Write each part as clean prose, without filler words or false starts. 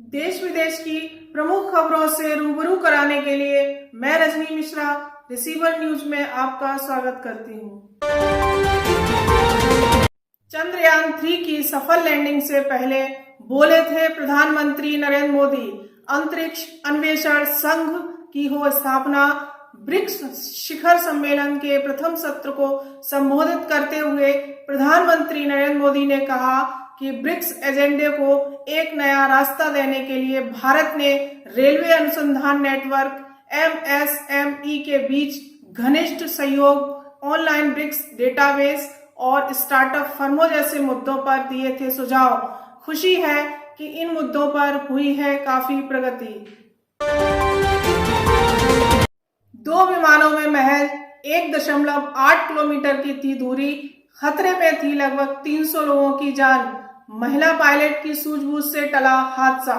देश विदेश की प्रमुख खबरों से रूबरू कराने के लिए मैं रजनी मिश्रा रिसीवर न्यूज में आपका स्वागत करती हूँ। चंद्रयान 3 की सफल लैंडिंग से पहले बोले थे प्रधानमंत्री नरेंद्र मोदी, अंतरिक्ष अन्वेषण संघ की हो स्थापना। ब्रिक्स शिखर सम्मेलन के प्रथम सत्र को संबोधित करते हुए प्रधानमंत्री नरेंद्र मोदी ने कहा कि ब्रिक्स एजेंडे को एक नया रास्ता देने के लिए भारत ने रेलवे अनुसंधान नेटवर्क MSME के बीच घनिष्ठ सहयोग, ऑनलाइन ब्रिक्स डेटाबेस और स्टार्टअप फर्मों जैसे मुद्दों पर दिए थे सुझाव। खुशी है कि इन मुद्दों पर हुई है काफी प्रगति। 2 विमानों में महज 1.8 किलोमीटर की थी दूरी, खतरे में थी लगभग 300 लोगों की जान। महिला पायलट की सूझबूझ से टला हादसा।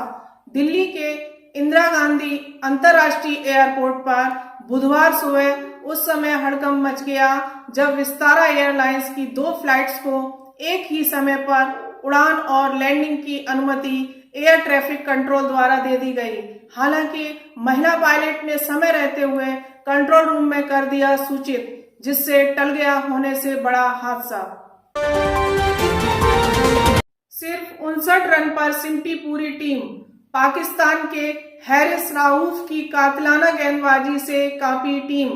दिल्ली के इंदिरा गांधी अंतर्राष्ट्रीय एयरपोर्ट पर बुधवार सुबह उस समय हड़कंप मच गया जब विस्तारा एयरलाइंस की 2 फ्लाइट्स को एक ही समय पर उड़ान और लैंडिंग की अनुमति एयर ट्रैफिक कंट्रोल द्वारा दे दी गई। हालांकि महिला पायलट ने समय रहते हुए कंट्रोल रूम में कर दिया सूचित, जिससे टल गया होने से बड़ा हादसा। सिर्फ 59 रन पर सिमटी पूरी टीम। पाकिस्तान के हैरिस राऊफ की कातिलाना गेंदबाजी से कांपी टीम।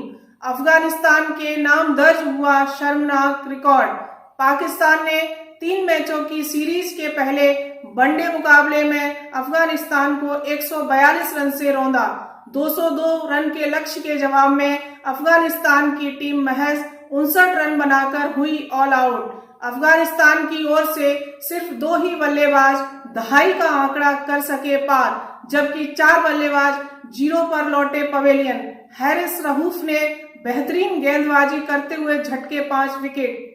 अफगानिस्तान के नाम दर्ज हुआ शर्मनाक रिकॉर्ड। पाकिस्तान ने 3 मैचों की सीरीज के पहले वनडे मुकाबले में अफगानिस्तान को 142 रन से रौंदा। 202 रन के लक्ष्य के जवाब में अफगानिस्तान की टीम महज 59 रन बनाकर हुई ऑल आउट। अफगानिस्तान की ओर से सिर्फ 2 ही बल्लेबाज दहाई का आंकड़ा कर सके पार, जबकि 4 बल्लेबाज 0 पर लौटे पवेलियन। हैरिस रऊफ ने बेहतरीन गेंदबाजी करते हुए झटके 5 विकेट।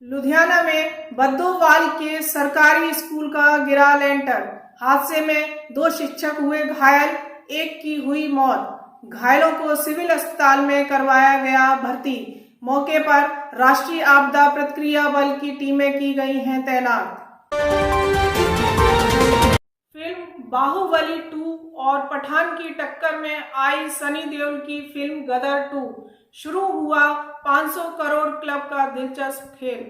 लुधियाना में बद्दोवाल के सरकारी स्कूल का गिरा लेंटर। हादसे में 2 शिक्षक हुए घायल, एक की हुई मौत। घायलों को सिविल अस्पताल में करवाया गया भर्ती। मौके पर राष्ट्रीय आपदा प्रतिक्रिया बल की टीमें की गई हैं तैनात। फिल्म बाहुबली 2 और पठान की टक्कर में आई सनी देओल की फिल्म गदर 2। शुरू हुआ 500 करोड़ क्लब का दिलचस्प खेल।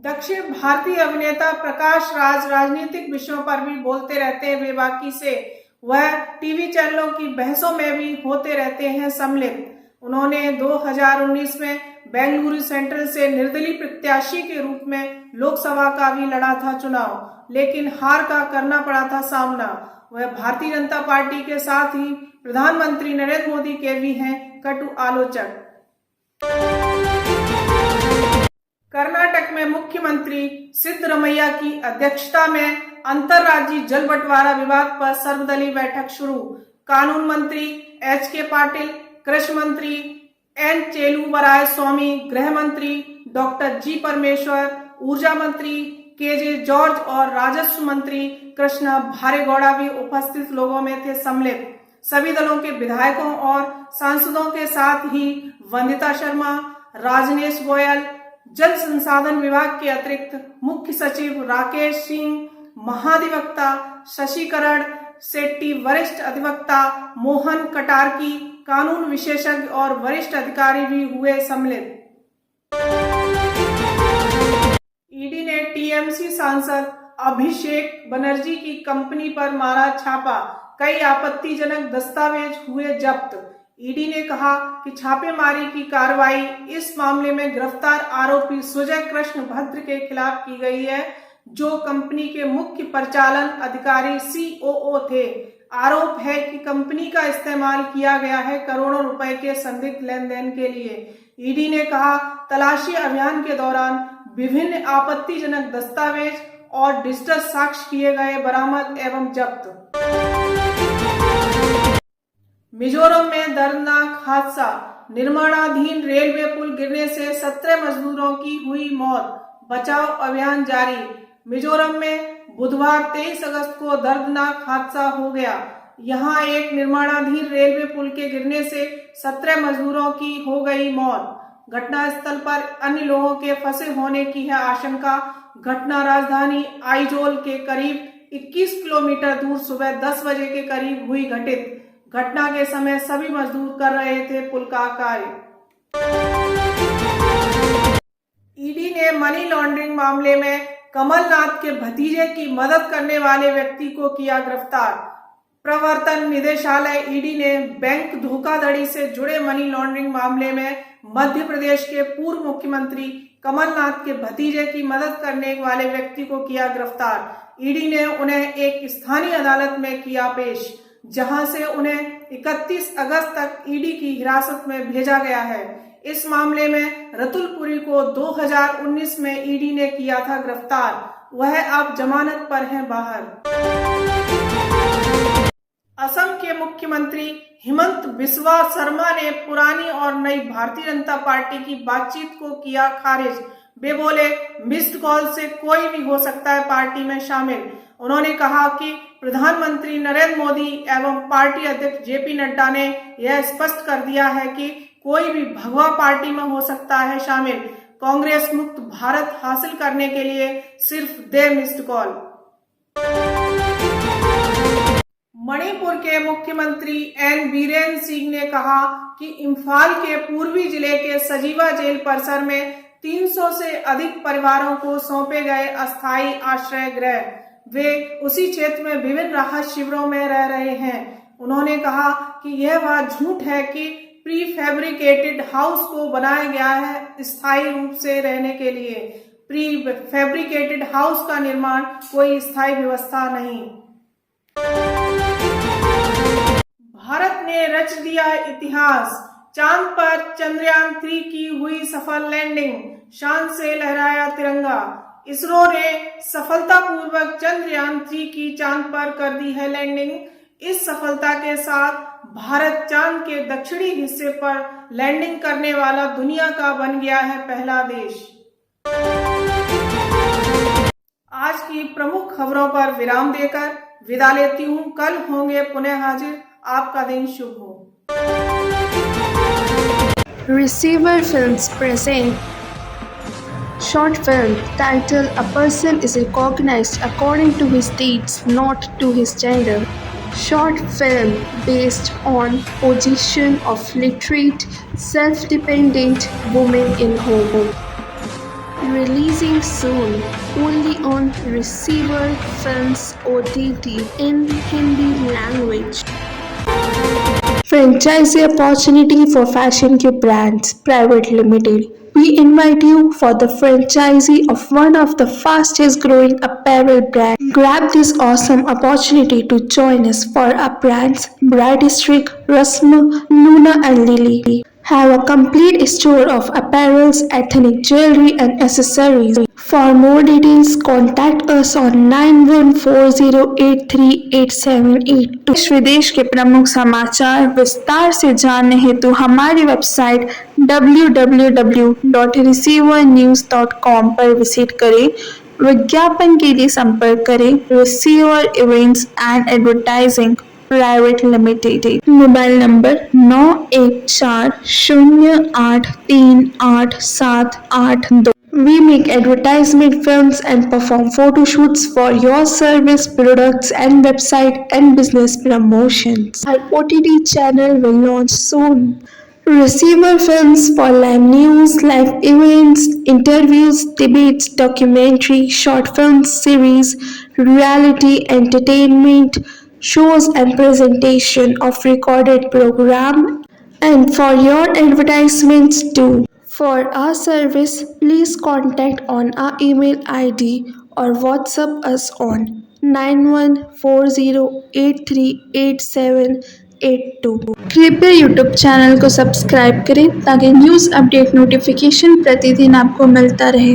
दक्षिण भारतीय अभिनेता प्रकाश राज राजनीतिक विषयों पर भी बोलते रहते हैं बेबाकी से। वह टीवी चैनलों की बहसों में भी होते रहते हैं सम्मिलित। उन्होंने 2019 में बेंगलुरु सेंट्रल से निर्दलीय प्रत्याशी के रूप में लोकसभा का भी लड़ा था चुनाव, लेकिन हार का करना पड़ा था सामना। वह भारतीय जनता पार्टी के साथ ही प्रधानमंत्री नरेंद्र मोदी के भी हैं कटु आलोचक। कर्नाटक में मुख्यमंत्री सिद्धरमैया की अध्यक्षता में अंतर्राज्यीय जल बंटवारा विवाद पर सर्वदलीय बैठक शुरू। कानून मंत्री HK पाटिल, कृषि मंत्री N चेलुवरायस्वामी, गृह मंत्री डॉक्टर G परमेश्वर, ऊर्जा मंत्री KJ जॉर्ज और राजस्व मंत्री कृष्णा भारेगौड़ा भी उपस्थित लोगों में थे सम्मिलित। सभी दलों के विधायकों और सांसदों के साथ ही वंदिता शर्मा, राजनेश गोयल, जल संसाधन विभाग के अतिरिक्त मुख्य सचिव राकेश सिंह, महाधिवक्ता शशिकरण शेट्टी, वरिष्ठ अधिवक्ता मोहन कटारकी, कानून विशेषज्ञ और वरिष्ठ अधिकारी भी हुए सम्मिलित। ईडी ने TMC सांसद अभिषेक बनर्जी की कंपनी पर मारा छापा। कई आपत्तिजनक दस्तावेज हुए जब्त। ईडी ने कहा कि छापेमारी की कार्रवाई इस मामले में गिरफ्तार आरोपी सुजय कृष्ण भद्र के खिलाफ की गई है, जो कंपनी के मुख्य परिचालन अधिकारी COO थे। आरोप है कि कंपनी का इस्तेमाल किया गया है करोड़ों रुपए के संदिग्ध लेन देन के लिए। ईडी ने कहा, तलाशी अभियान के दौरान विभिन्न आपत्तिजनक दस्तावेज और डिजिटल साक्ष्य किए गए बरामद एवं जब्त। मिजोरम में दर्दनाक हादसा। निर्माणाधीन रेलवे पुल गिरने से 17 मजदूरों की हुई मौत। बचाव अभियान जारी। मिजोरम में बुधवार 23 अगस्त को दर्दनाक हादसा हो गया। यहां एक निर्माणाधीन रेलवे पुल के गिरने से 17 मजदूरों की हो गई मौत। घटनास्थल पर अन्य लोगों के फंसे होने की है आशंका। घटना राजधानी आइजोल के करीब 21 किलोमीटर दूर सुबह 10 बजे के करीब हुई घटित। घटना के समय सभी मजदूर कर रहे थे पुल का कार्य। ईडी ने मनी लॉन्ड्रिंग मामले में कमलनाथ के भतीजे की मदद करने वाले व्यक्ति को किया गिरफ्तार। प्रवर्तन निदेशालय ईडी ने बैंक धोखाधड़ी से जुड़े मनी लॉन्ड्रिंग मामले में मध्य प्रदेश के पूर्व मुख्यमंत्री कमलनाथ के भतीजे की मदद करने वाले व्यक्ति को किया गिरफ्तार। ईडी ने उन्हें एक स्थानीय अदालत में किया पेश, जहां से उन्हें 31 अगस्त तक ईडी की हिरासत में भेजा गया है। इस मामले में रतुल पुरी को 2019 में ईडी ने किया था गिरफ्तार। वह अब जमानत पर हैं बाहर। असम के मुख्यमंत्री हिमंत बिस्वा शर्मा ने पुरानी और नई भारतीय जनता पार्टी की बातचीत को किया खारिज। वे बोले, मिस्ड कॉल से कोई भी हो सकता है पार्टी में शामिल। उन्होंने कहा कि प्रधानमंत्री नरेंद्र मोदी एवं पार्टी अध्यक्ष जेपी नड्डा ने यह स्पष्ट कर दिया है कि कोई भी भगवा पार्टी में हो सकता है शामिल। कांग्रेस मुक्त भारत हासिल करने के लिए सिर्फ दे मिस्ड कॉल। मणिपुर के मुख्यमंत्री एन बीरेन सिंह ने कहा कि इम्फाल के पूर्वी जिले के सजीवा जेल परिसर में 300 से अधिक परिवारों को सौंपे गए अस्थायी आश्रय गृह। वे उसी क्षेत्र में विभिन्न राहत शिविरों में रह रहे हैं। उन्होंने कहा कि यह बात झूठ है कि प्री फैब्रिकेटेड हाउस को बनाया गया है स्थायी रूप से रहने के लिए। प्री फैब्रिकेटेड हाउस का निर्माण कोई स्थायी व्यवस्था नहीं। भारत ने रच दिया इतिहास। चांद पर चंद्रयान 3 की हुई सफल लैंडिंग, शान से लहराया तिरंगा। इसरो ने सफलतापूर्वक चंद्रयान 3 की चांद पर कर दी है लैंडिंग। इस सफलता के साथ भारत चांद के दक्षिणी हिस्से पर लैंडिंग करने वाला दुनिया का बन गया है पहला देश। आज की प्रमुख खबरों पर विराम देकर विदा लेती हूँ। कल होंगे पुनः हाजिर। आपका दिन शुभ हो। Receiver Films present short film titled A Person is Recognized According to His Deeds, Not to His Gender. Short film based on position of literate, self-dependent women in home. Releasing soon only on Receiver Films OTT in Hindi language. Franchise opportunity for Fashion Cube Brands Private Limited. We invite you for the franchisee of one of the fastest growing apparel brands. Grab this awesome opportunity to join us for our brands Bride District, Rasma, Luna and Lily. Have a complete store of apparels, ethnic jewelry and accessories. For more details, contact us on 9140838782. देश विदेश के प्रमुख समाचार विस्तार से जानने हेतु हमारी वेबसाइट www.receivernews.com पर विजिट करें। विज्ञापन के लिए संपर्क करें receiver events and advertising private limited. Mobile number 9140838782। We make advertisement films and perform photo shoots for your service, products and website and business promotions. Our OTT channel will launch soon. Receiver Films for live news, live events, interviews, debates, documentary, short film series, reality entertainment, shows and presentation of recorded program and for your advertisements too. For our service, please contact on our email ID or WhatsApp us on 9140838782। कृपया YouTube channel को subscribe करें ताकि news update notification प्रतिदिन आपको मिलता रहे।